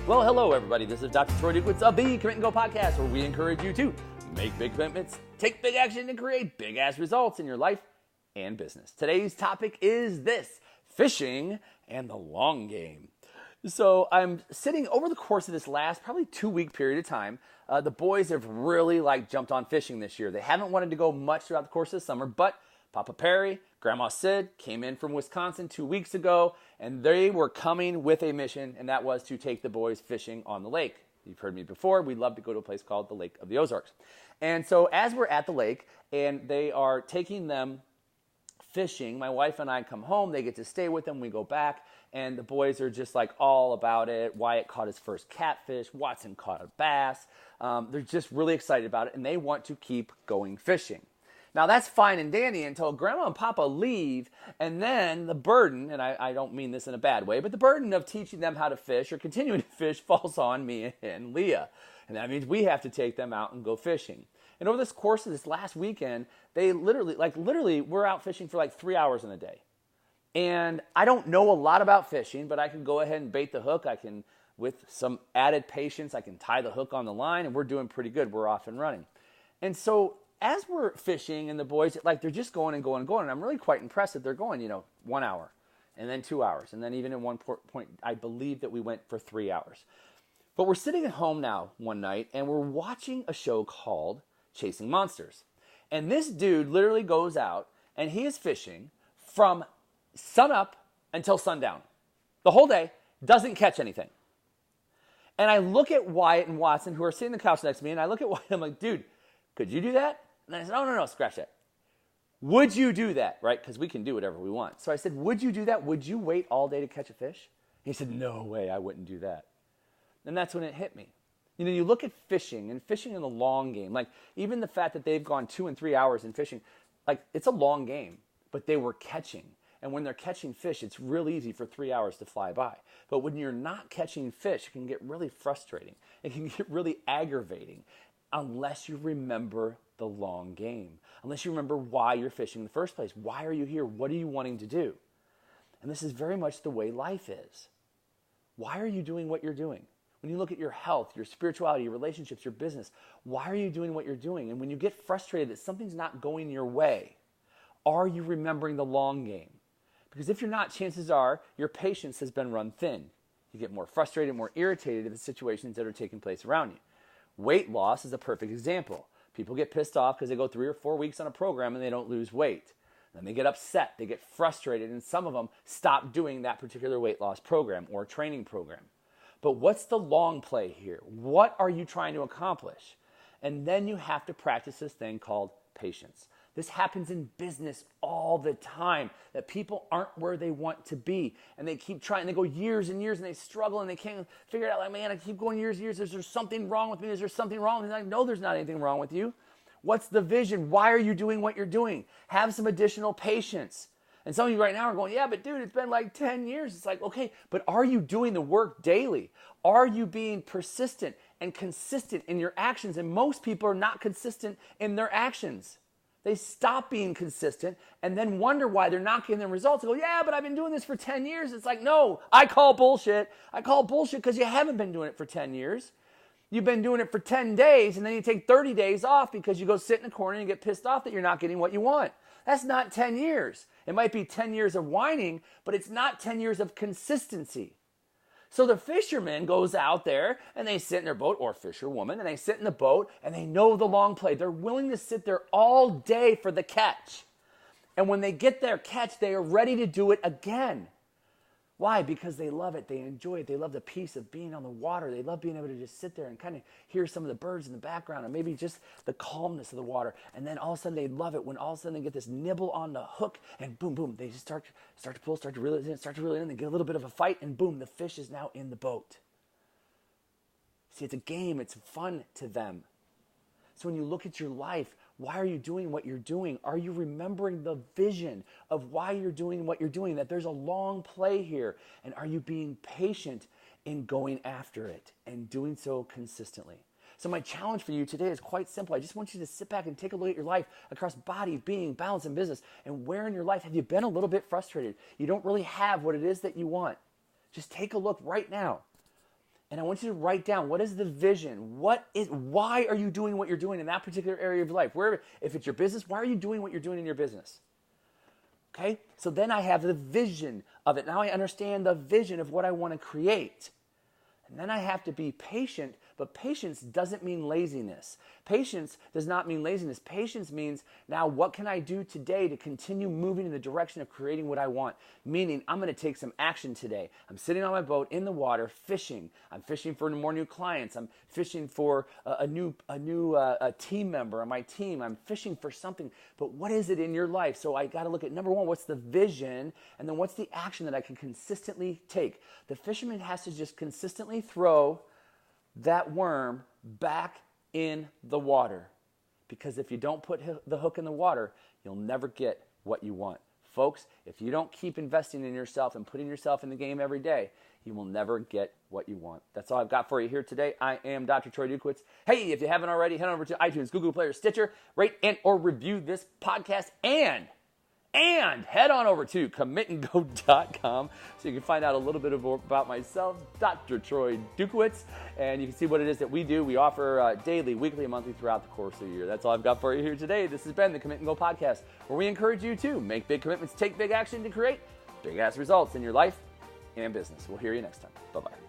Well, hello, everybody. This is Dr. Troy Dukowitz of the Commit and Go podcast, where we encourage you to make big commitments, take big action, and create big-ass results in your life and business. Today's topic is this: fishing and the long game. So I'm sitting over the course of this last probably 2-week period of time. The boys have really jumped on fishing this year. They haven't wanted to go much throughout the course of the summer, but Papa Perry, Grandma Sid came in from Wisconsin 2 weeks ago, and they were coming with a mission, and that was to take the boys fishing on the lake. You've heard me before. We love to go to a place called the Lake of the Ozarks. And so as we're at the lake and they are taking them fishing, my wife and I come home. They get to stay with them. We go back, and the boys are just all about it. Wyatt caught his first catfish. Watson caught a bass. They're just really excited about it, and they want to keep going fishing. Now, that's fine and dandy until Grandma and Papa leave, and then the burden, and I don't mean this in a bad way, but the burden of teaching them how to fish or continuing to fish falls on me and Leah. And that means we have to take them out and go fishing. And over this course of this last weekend, they literally, we're out fishing for 3 hours in a day. And I don't know a lot about fishing, but I can go ahead and bait the hook. I can, with some added patience, I can tie the hook on the line, and we're doing pretty good. We're off and running. And so as we're fishing and the boys, they're just going and going and going, and I'm really quite impressed that they're going, 1 hour and then 2 hours. And then even at one point, I believe that we went for 3 hours. But we're sitting at home now one night, and we're watching a show called Chasing Monsters. And this dude literally goes out, and he is fishing from sunup until sundown. The whole day, doesn't catch anything. And I look at Wyatt and Watson, who are sitting on the couch next to me, and I look at Wyatt, I'm like, dude, could you do that? And I said, oh, no, scratch that. Would you do that, right? Because we can do whatever we want. So I said, would you do that? Would you wait all day to catch a fish? He said, no way, I wouldn't do that. And that's when it hit me. You look at fishing and fishing in the long game. Even the fact that they've gone 2 and 3 hours in fishing, it's a long game, but they were catching. And when they're catching fish, it's real easy for 3 hours to fly by. But when you're not catching fish, it can get really frustrating. It can get really aggravating unless you remember the long game, unless you remember why you're fishing in the first place. Why are you here? What are you wanting to do? And this is very much the way life is. Why are you doing what you're doing? When you look at your health, your spirituality, your relationships, your business, why are you doing what you're doing? And when you get frustrated that something's not going your way, are you remembering the long game? Because if you're not, chances are your patience has been run thin. You get more frustrated, more irritated at the situations that are taking place around you. Weight loss is a perfect example. People get pissed off because they go 3 or 4 weeks on a program and they don't lose weight. Then they get upset, they get frustrated, and some of them stop doing that particular weight loss program or training program. But what's the long play here? What are you trying to accomplish? And then you have to practice this thing called patience. This happens in business all the time, that people aren't where they want to be. And they keep trying, they go years and years, and they struggle, and they can't figure it out. Man, I keep going years and years. Is there something wrong with me? Is there something wrong with me? No, there's not anything wrong with you. What's the vision? Why are you doing what you're doing? Have some additional patience. And some of you right now are going, yeah, but dude, it's been 10 years. It's okay, but are you doing the work daily? Are you being persistent and consistent in your actions? And most people are not consistent in their actions. They stop being consistent and then wonder why they're not getting the results. They go, yeah, but I've been doing this for 10 years. It's no, I call bullshit. I call bullshit because you haven't been doing it for 10 years. You've been doing it for 10 days, and then you take 30 days off because you go sit in a corner and you get pissed off that you're not getting what you want. That's not 10 years. It might be 10 years of whining, but it's not 10 years of consistency. So the fisherman goes out there and they sit in their boat, or fisherwoman, and they sit in the boat and they know the long play. They're willing to sit there all day for the catch. And when they get their catch, they are ready to do it again. Why? Because they love it. They enjoy it. They love the peace of being on the water. They love being able to just sit there and kind of hear some of the birds in the background, and maybe just the calmness of the water. And then all of a sudden they love it when all of a sudden they get this nibble on the hook, and boom, boom, they just start to pull, start to reel it in, they get a little bit of a fight, and boom, the fish is now in the boat. See, it's a game. It's fun to them. So when you look at your life, why are you doing what you're doing? Are you remembering the vision of why you're doing what you're doing? That there's a long play here. And are you being patient in going after it and doing so consistently? So my challenge for you today is quite simple. I just want you to sit back and take a look at your life across body, being, balance, and business. And where in your life have you been a little bit frustrated? You don't really have what it is that you want. Just take a look right now. And I want you to write down, what is the vision? Why are you doing what you're doing in that particular area of life? If it's your business, why are you doing what you're doing in your business? Okay? So then I have the vision of it. Now I understand the vision of what I want to create. And then I have to be patient, but patience doesn't mean laziness. Patience does not mean laziness. Patience means, now what can I do today to continue moving in the direction of creating what I want? Meaning, I'm going to take some action today. I'm sitting on my boat in the water fishing. I'm fishing for more new clients. I'm fishing for a new team member on my team. I'm fishing for something. But what is it in your life? So I got to look at, number one, what's the vision? And then what's the action that I can consistently take? The fisherman has to just consistently throw that worm back in the water. Because if you don't put the hook in the water, you'll never get what you want. Folks, if you don't keep investing in yourself and putting yourself in the game every day, you will never get what you want. That's all I've got for you here today. I am Dr. Troy Dukowitz. Hey, if you haven't already, head over to iTunes, Google Play, or Stitcher, rate and or review this podcast, and head on over to commitandgo.com so you can find out a little bit about myself, Dr. Troy Dukowitz, and you can see what it is that we do. We offer daily, weekly, and monthly throughout the course of the year. That's all I've got for you here today. This has been the Commit and Go podcast, where we encourage you to make big commitments, take big action to create big-ass results in your life and business. We'll hear you next time. Bye-bye.